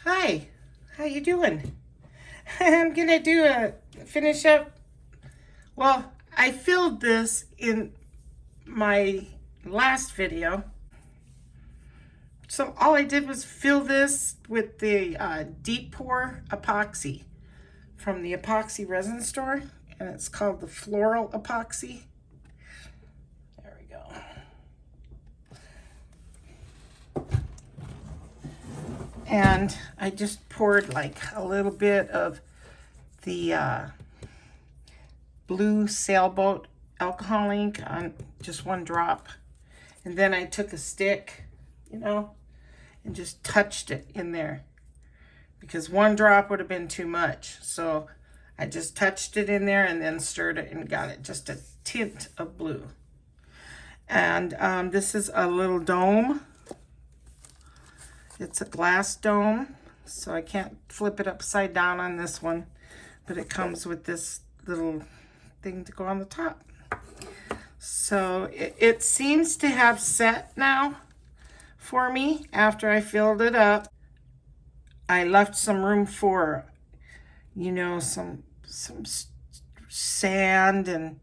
Hi, how you doing? I'm gonna finish up. Well, I filled this in my last video. So all I did was fill this with the deep pour epoxy from the epoxy resin store, and it's called the floral epoxy. There we go. And I just poured like a little bit of the blue sailboat alcohol ink on just one drop. And then I took a stick, and just touched it in there because one drop would have been too much. So I just touched it in there and then stirred it and got it just a tint of blue. And this is a little dome. It's a glass dome, so I can't flip it upside down on this one, but it comes with this little thing to go on the top. So it seems to have set now for me after I filled it up. I left some room for, some sand and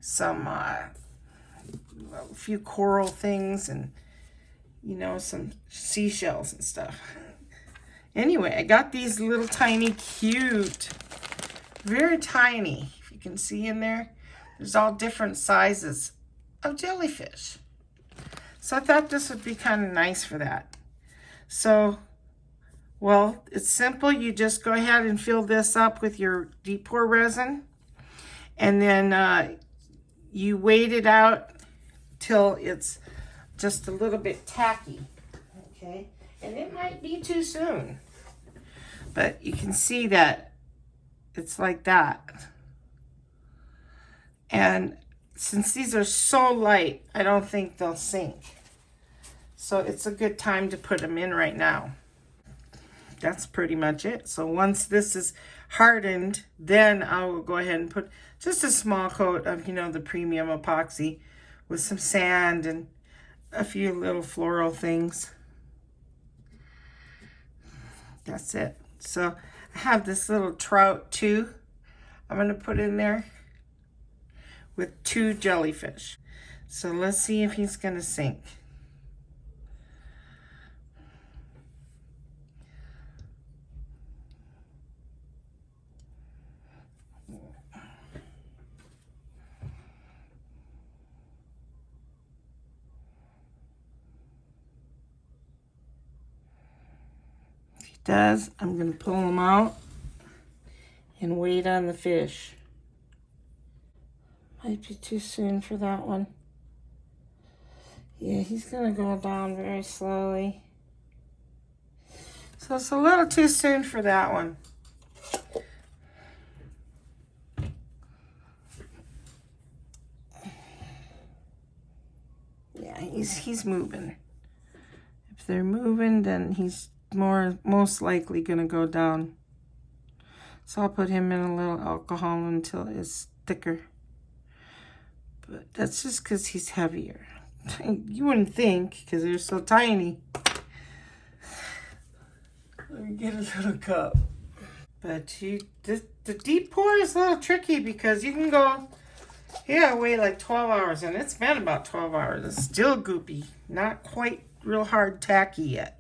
some a few coral things and some seashells and stuff. Anyway, I got these little tiny cute, very tiny, if you can see in there, there's all different sizes of jellyfish. So I thought this would be kind of nice for that. So, well, it's simple. You just go ahead and fill this up with your deep pour resin, and then you wait it out till it's just a little bit tacky, okay? And it might be too soon, but you can see that it's like that. And since these are so light, I don't think they'll sink. So it's a good time to put them in right now. That's pretty much it. So once this is hardened, then I will go ahead and put just a small coat of, the premium epoxy with some sand and a few little floral things. That's it. So I have this little trout too. I'm going to put in there with 2 jellyfish. So let's see if he's going to sink. Does, I'm going to pull him out and wait on the fish. Might be too soon for that one. Yeah, he's going to go down very slowly. So it's a little too soon for that one. Yeah, he's moving. If they're moving, then he's most likely gonna go down. So I'll put him in a little alcohol until it's thicker. But that's just because he's heavier. You wouldn't think, because they're so tiny. Let me get a little cup. But the deep pour is a little tricky because you can go, wait like 12 hours, and it's been about 12 hours. It's still goopy, not quite real hard tacky yet.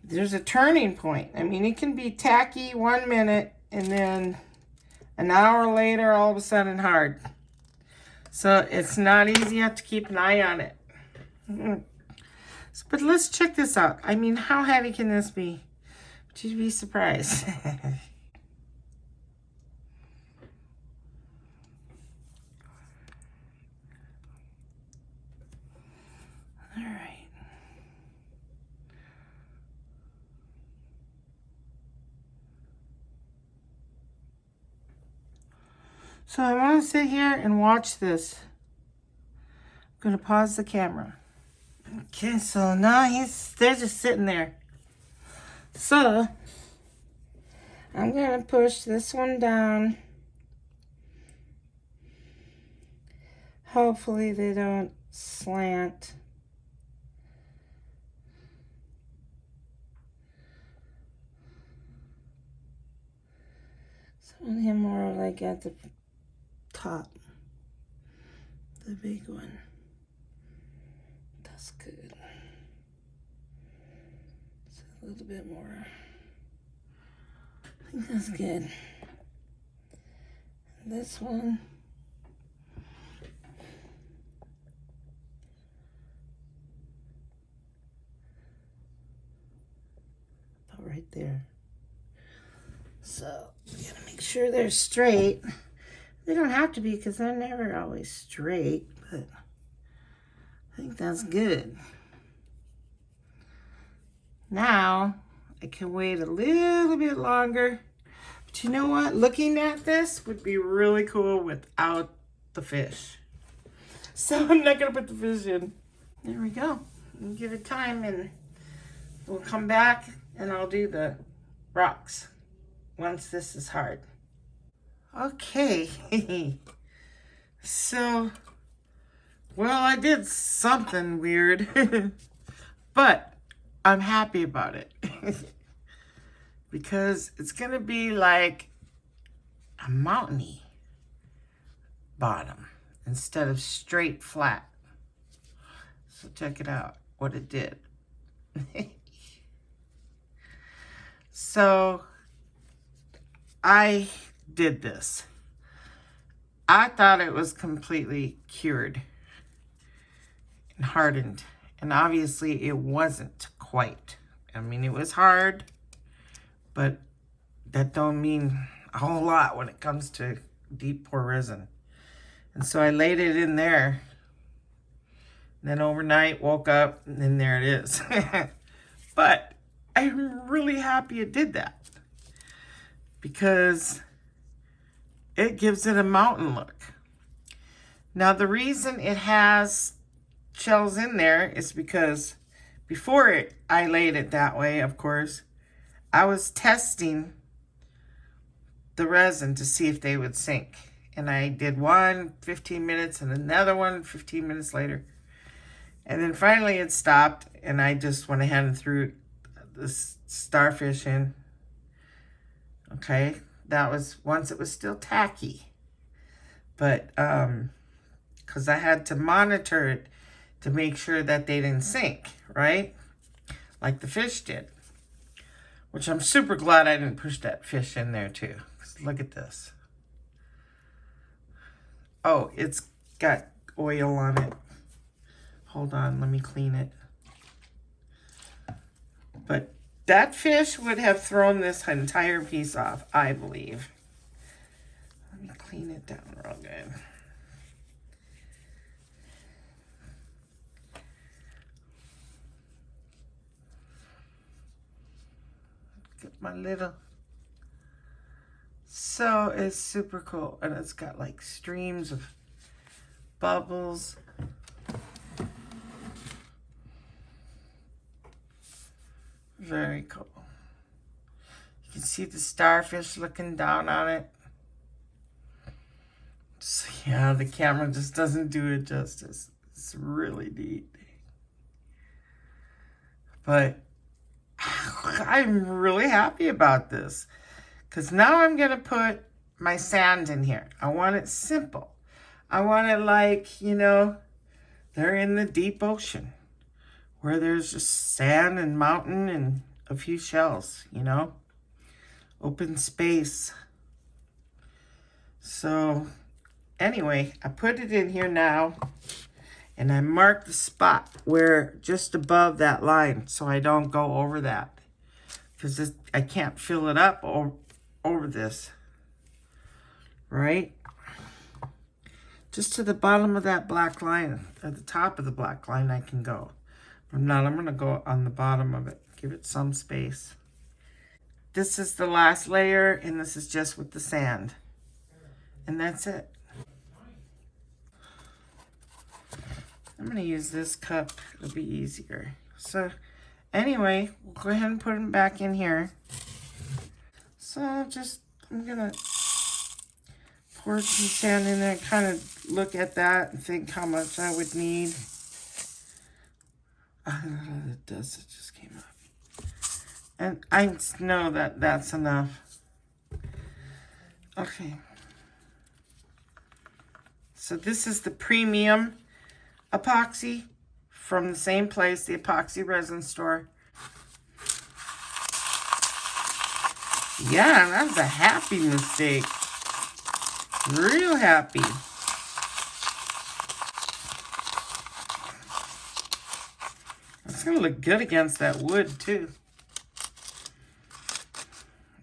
There's a turning point. I mean, it can be tacky 1 minute and then an hour later, all of a sudden hard. So it's not easy. You have to keep an eye on it. But let's check this out. I mean, how heavy can this be? You'd be surprised. All right. So I want to sit here and watch this. I'm going to pause the camera. Okay, so now they're just sitting there. So I'm going to push this one down. Hopefully they don't slant. I want him more like at the top. The big one. That's good. So a little bit more. I think that's good. This one. About right there. So we gotta make sure they're straight. They don't have to be because they're never always straight, but I think that's good. Now I can wait a little bit longer. But you know what? Looking at this would be really cool without the fish. So I'm not gonna put the fish in. There we go. We'll give it time and we'll come back and I'll do the rocks once this is hard. Okay. So, well, I did something weird, but I'm happy about it because it's gonna be like a mountainy bottom instead of straight flat. So check it out, what it did. So I did this. I thought it was completely cured and hardened, and obviously it wasn't quite. I mean, it was hard, but that don't mean a whole lot when it comes to deep pour resin. And so I laid it in there. And then overnight, woke up, and then there it is. But I'm really happy it did that because it gives it a mountain look. Now, the reason it has shells in there is because before I laid it that way, of course, I was testing the resin to see if they would sink. And I did one 15 minutes and another one 15 minutes later. And then finally it stopped and I just went ahead and threw the starfish in. Okay, that was once it was still tacky. But, because I had to monitor it to make sure that they didn't sink, right? Like the fish did. Which I'm super glad I didn't push that fish in there too. Look at this. Oh, it's got oil on it. Hold on, let me clean it. But that fish would have thrown this entire piece off, I believe. Let me clean it down real good. Get my little... So it's super cool. And it's got like streams of bubbles. Very cool. You can see the starfish looking down on it. So, yeah, the camera just doesn't do it justice. It's really neat. But I'm really happy about this. Because now I'm going to put my sand in here. I want it simple. I want it like, you know, they're in the deep ocean. Where there's just sand and mountain and a few shells, you know? Open space. So, anyway, I put it in here now. And I marked the spot where just above that line so I don't go over that. Because I can't fill it up over this. Right? Just to the bottom of that black line. At the top of the black line I can go. I'm going to go on the bottom of it. Give it some space. This is the last layer, and this is just with the sand. And that's it. I'm going to use this cup. It'll be easier. So, anyway, we'll go ahead and put them back in here. So, I'm going to pour some sand in there, kind of look at that and think how much I would need. The dust that just came up. And I know that that's enough. Okay. So this is the premium epoxy from the same place, the epoxy resin store. Yeah, that was a happy mistake. Real happy. It's going to look good against that wood, too.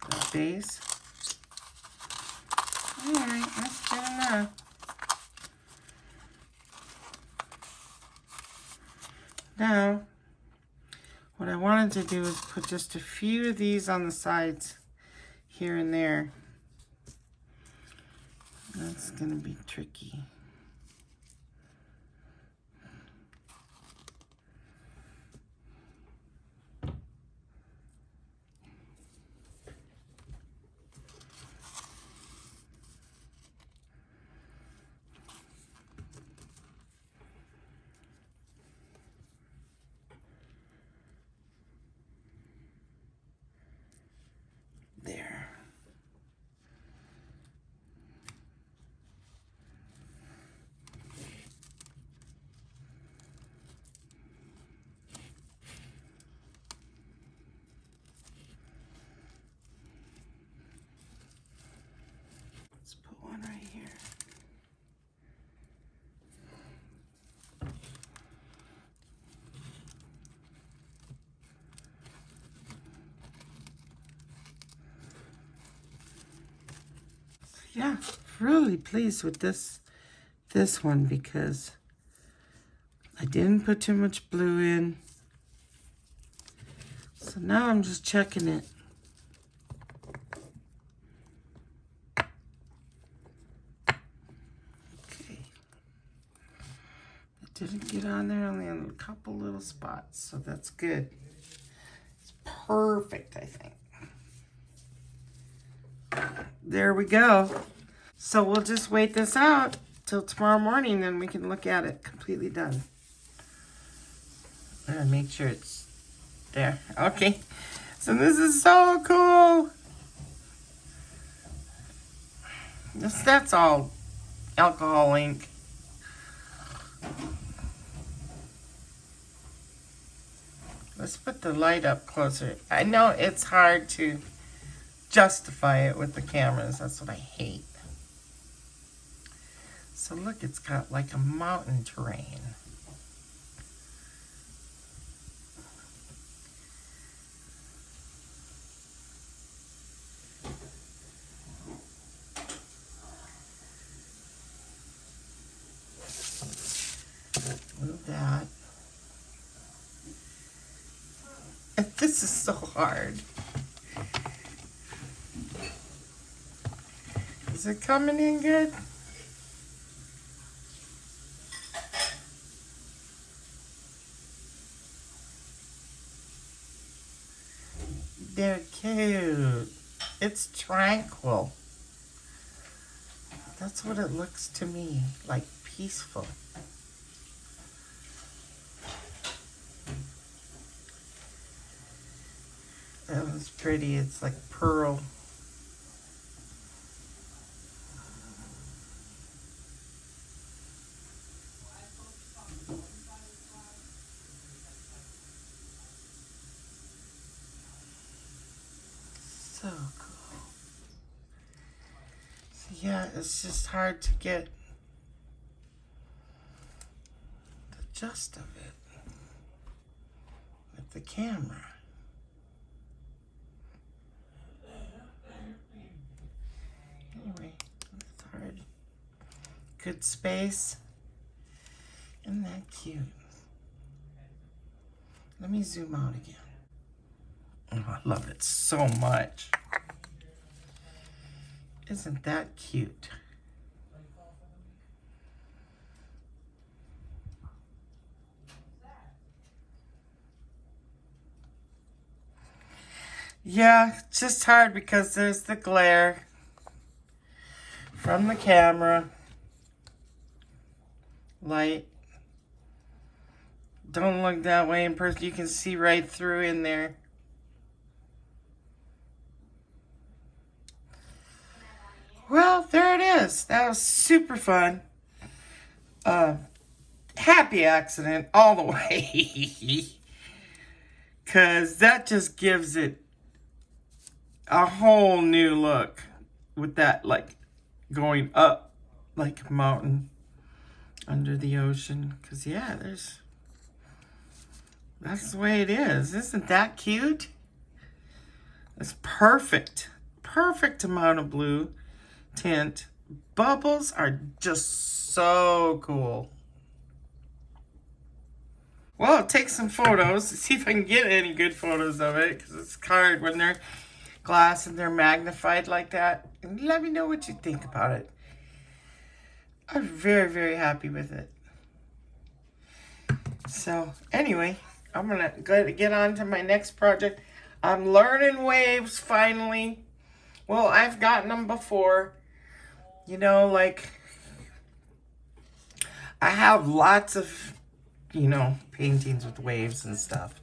The base. Alright, that's good enough. Now, what I wanted to do is put just a few of these on the sides here and there. That's going to be tricky. There. Let's put one right here. Yeah, really pleased with this one because I didn't put too much blue in. So now I'm just checking it. Okay. It didn't get on there, only on a couple little spots, so that's good. It's perfect, I think. There we go. So we'll just wait this out till tomorrow morning, then we can look at it completely done. I'm gonna make sure it's there. Okay. So this is so cool. That's all alcohol ink. Let's put the light up closer. I know it's hard to justify it with the cameras. That's what I hate. So look, it's got like a mountain terrain. Move that. This is so hard. Is it coming in good? They're cute. It's tranquil. That's what it looks to me, like peaceful. That was pretty. It's like pearl. So cool. So yeah, it's just hard to get the gist of it with the camera. Anyway, it's hard. Good space. Isn't that cute? Let me zoom out again. Oh, I love it so much. Isn't that cute? Yeah, it's just hard because there's the glare from the camera. Light. Don't look that way in person. You can see right through in there. Well, there it is. That was super fun. Happy accident all the way. Because that just gives it a whole new look with that, like, going up like a mountain under the ocean. Because, yeah, that's the way it is. Isn't that cute? It's perfect. Perfect amount of blue tint. Bubbles are just so cool. Well, I'll take some photos to see if I can get any good photos of it, because it's hard when they're glass and they're magnified like that. And let me know what you think about it. I'm very, very happy with it. So anyway, I'm gonna get on to my next project. I'm learning waves finally. Well, I've gotten them before. You know, like, I have lots of, you know, paintings with waves and stuff.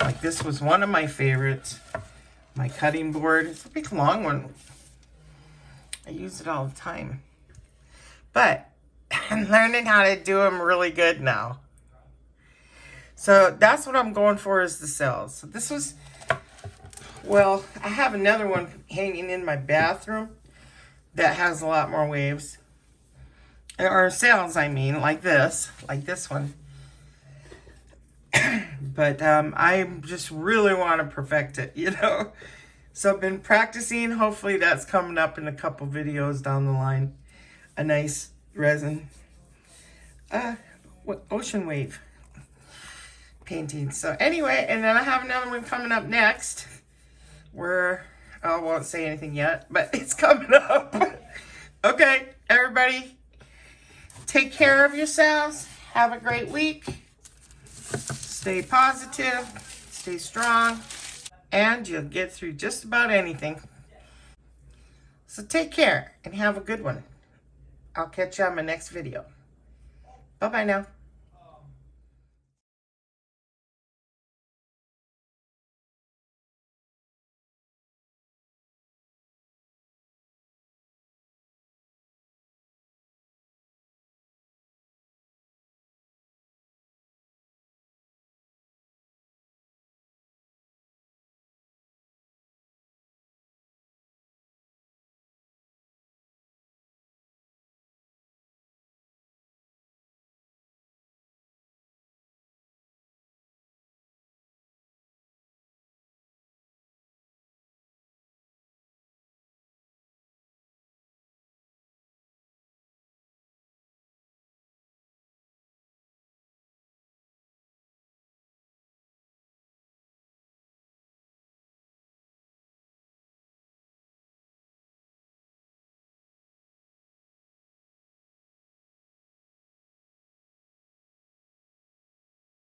Like, this was one of my favorites. My cutting board. It's a big long one. I use it all the time. But I'm learning how to do them really good now. So that's what I'm going for, is the cells. So this was, well, I have another one hanging in my bathroom that has a lot more waves. Or cells, I mean, like this one. But I just really want to perfect it, you know. So I've been practicing. Hopefully that's coming up in a couple videos down the line. A nice resin. Ocean wave painting. So anyway, and then I have another one coming up next. Where I won't say anything yet, but it's coming up. Okay, everybody. Take care of yourselves. Have a great week. Stay positive. Stay strong. And you'll get through just about anything. So take care and have a good one. I'll catch you on my next video. Bye-bye now.